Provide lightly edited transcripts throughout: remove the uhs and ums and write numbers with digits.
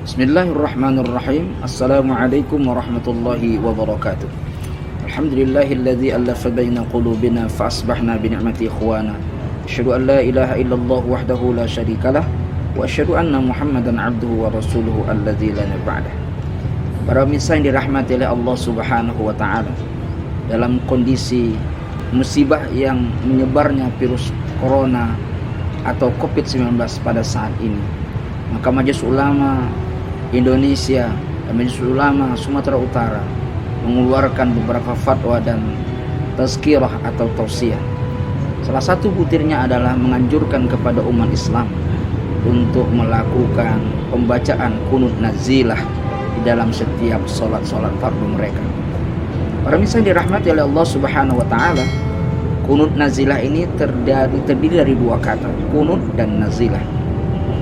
Bismillahirrahmanirrahim. Assalamualaikum warahmatullahi wabarakatuh. Alhamdulillahilladzi allafa baina qulubina fa asbahna bi ni'mati ikhwana. Asyhadu an la ilaha illallah wahdahu la syarikalah wa asyhadu anna Muhammadan abduhu wa rasuluhu alladzi la nabiyya. Para pemirsa yang dirahmati oleh Allah Subhanahu wa taala, dalam kondisi musibah yang menyebarnya virus corona atau COVID-19 pada saat ini, maka Majelis Ulama Indonesia dan Majelis Ulama Sumatera Utara mengeluarkan beberapa fatwa dan tazkirah atau tausiah. Salah satu butirnya adalah menganjurkan kepada umat Islam untuk melakukan pembacaan kunut nazilah di dalam setiap solat-solat fardu mereka. Para misal dirahmati oleh Allah Subhanahu wa taala, kunut nazilah ini terdiri dari dua kata, kunut dan nazilah.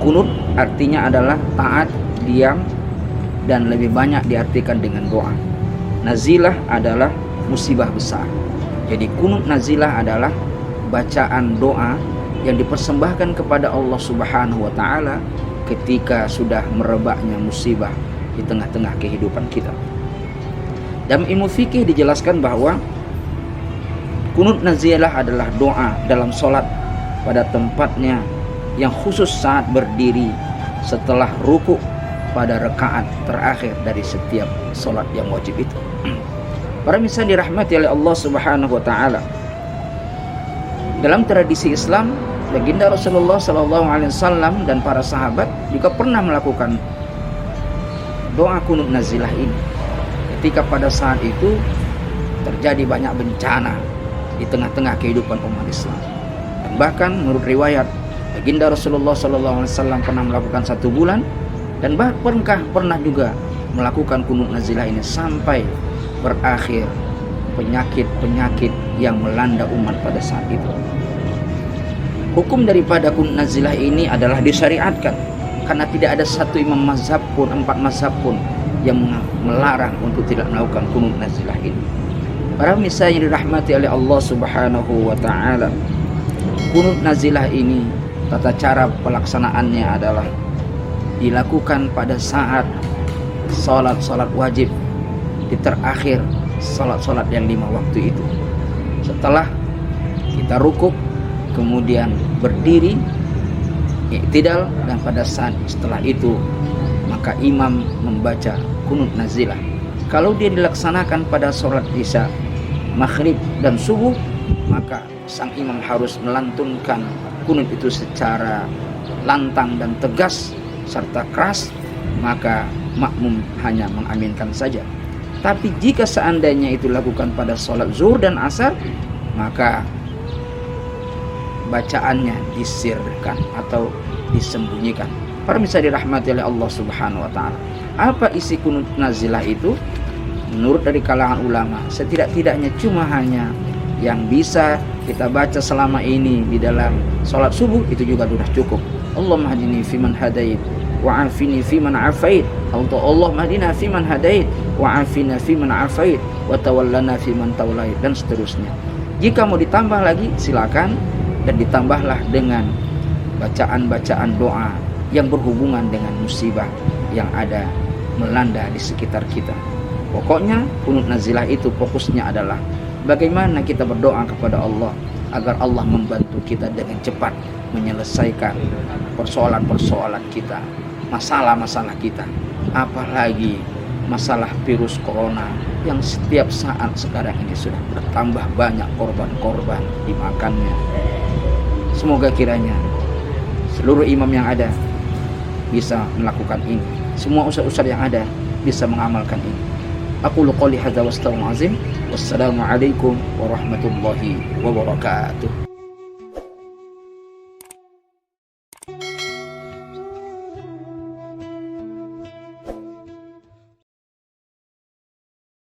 Kunut artinya adalah taat, diam, dan lebih banyak diartikan dengan doa. Nazilah adalah musibah besar. Jadi kunut nazilah adalah bacaan doa yang dipersembahkan kepada Allah Subhanahu wa taala ketika sudah merebaknya musibah di tengah-tengah kehidupan kita. Dalam ilmu fikih dijelaskan bahwa kunut nazilah adalah doa dalam sholat pada tempatnya yang khusus saat berdiri setelah ruku pada rakaat terakhir dari setiap sholat yang wajib itu. Para misal dirahmati oleh Allah Subhanahu wa taala, dalam tradisi Islam, baginda Rasulullah SAW dan para sahabat juga pernah melakukan doa kunut nazilah ini ketika pada saat itu terjadi banyak bencana di tengah-tengah kehidupan umat Islam. Dan bahkan menurut riwayat, baginda Rasulullah SAW pernah melakukan 1 bulan, dan pernah juga melakukan kunut nazilah ini sampai berakhir penyakit-penyakit yang melanda umat pada saat itu. Hukum daripada kunut nazilah ini adalah disyariatkan, karena tidak ada satu imam mazhab pun, 4 mazhab pun yang melarang untuk tidak melakukan kunut nazilah ini. Para misal yang dirahmati oleh Allah Subhanahu wa taala, kunut nazilah ini tata cara pelaksanaannya adalah dilakukan pada saat salat wajib di terakhir salat yang 5 waktu itu. Setelah kita rukuk, kemudian berdiri, i'tidal, dan pada saat setelah itu maka imam membaca kunut nazilah. Kalau dia dilaksanakan pada salat isya, maghrib, dan subuh, maka sang imam harus melantunkan kunut itu secara lantang dan tegas serta keras, maka makmum hanya mengaminkan saja. Tapi jika seandainya itu dilakukan pada sholat zuhur dan asar, maka bacaannya disirkan atau disembunyikan. Para bisa dirahmati oleh Allah Subhanahu wa taala. Apa isi kunut nazilah itu? Menurut dari kalangan ulama, setidak-tidaknya cuma hanya yang bisa kita baca selama ini di dalam sholat subuh itu juga sudah cukup. Allahumma hadini fiman hadait wa afini fiman afait. Allahumma hadina fiman hadait wa afina fiman afait wa tawallana fiman tawallait, dan seterusnya. Jika mau ditambah lagi silakan, dan ditambahlah dengan bacaan-bacaan doa yang berhubungan dengan musibah yang ada melanda di sekitar kita. Pokoknya kunut nazilah itu fokusnya adalah bagaimana kita berdoa kepada Allah agar Allah membantu kita dengan cepat menyelesaikan persoalan-persoalan kita, masalah-masalah kita. Apalagi masalah virus corona yang setiap saat sekarang ini sudah bertambah banyak korban-korban dimakannya. Semoga kiranya seluruh imam yang ada bisa melakukan ini, semua ustaz-ustaz yang ada bisa mengamalkan ini. Aqulu qouli hadza wa astaghfirullahalazim. Wassalamualaikum warahmatullahi wabarakatuh.